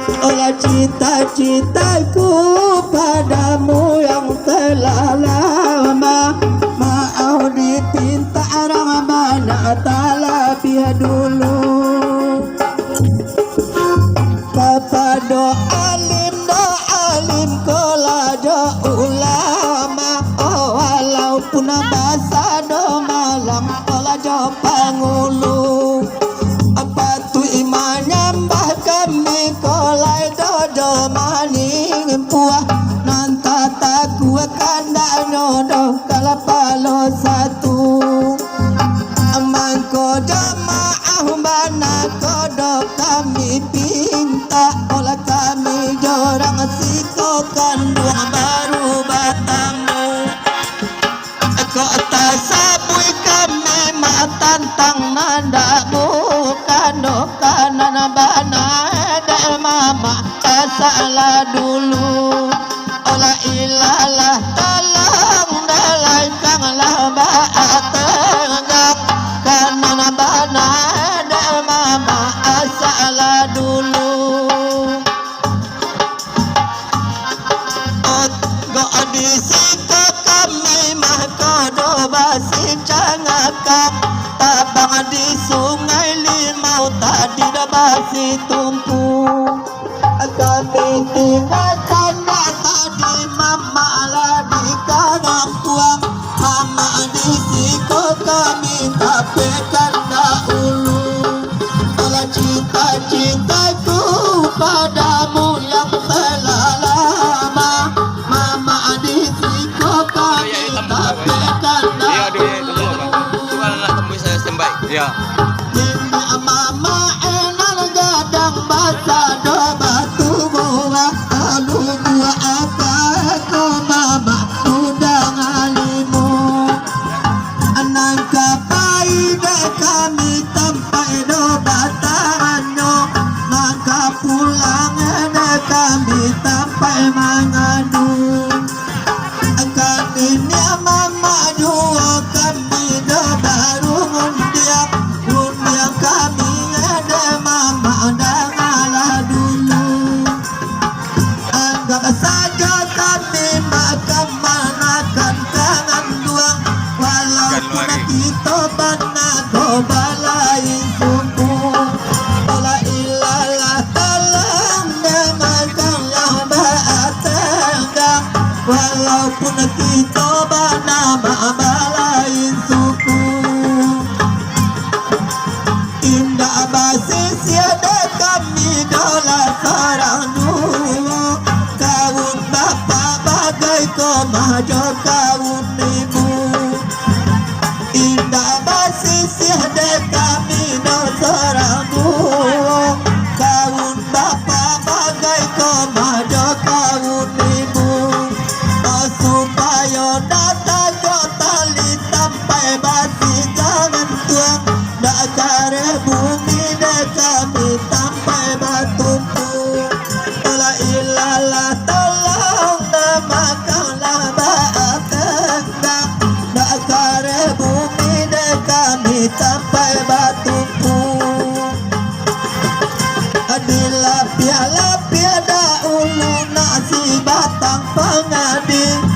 Olah cita-citaku padamu yang telah lama. Mau dipinta Rabbana Ta'ala biar dulu. Papa do alim kola do ulama. Oh walaupun bahasa do malang kola do pangulu. Apa tu imannya mbah kami kolai dodo maning puah. Nanta taku kanda nodo kalapalo satu. Amangko jamaah bana kodo kami pinta. Olah kami jorang siko kandung baru batamu. Kota sabui kami matantang nanda bukan kanan bana del mama salah dulu. Olah ilalah tolong dalai kang laba tegak kanan bana del mama salah dulu. Go disiko kami mah kodo basi cangakak. Tabang di sungai limau tadi dah basi tumpu. Kami tinggalkan tadi mama lah di kanan tuang. Mama di siko kami tapekan dahulu. Olah cita-citaku padamu yang telah lama. Mama di siko kami tapekan dahulu. Ya. Nimba mama enal gadang basa do batu buah. Alu buah apa ko mama udang alimu. Anang kapai de kami tampai do batanganyo. Maka pulang de kami tampai mangadu. Kaninya mama juo kami do baru ngundiak. Ngundiak kami ada mama dah ngalah dulu. Anggap saja kami makan manakan tangan duang. Walaupun kita bana ko balai suku. Olah ilalah tolong demakan yang baatengga. Walaupun kita bana balai suku. Indah basis ada kami dola sarang dulu. Kawun bapa bagai komajo kawun ibu. Indah basis ada kami dola sarang dulu. Kawun bapa bagai komajo kawun ibu. Oh supaya data tali sampai basi jangan tuang. Dak kare bumi dek kami sampai batuku. Olah ilalah tolong demakanlah baatengga. Dak kare bumi dek kami sampai batu.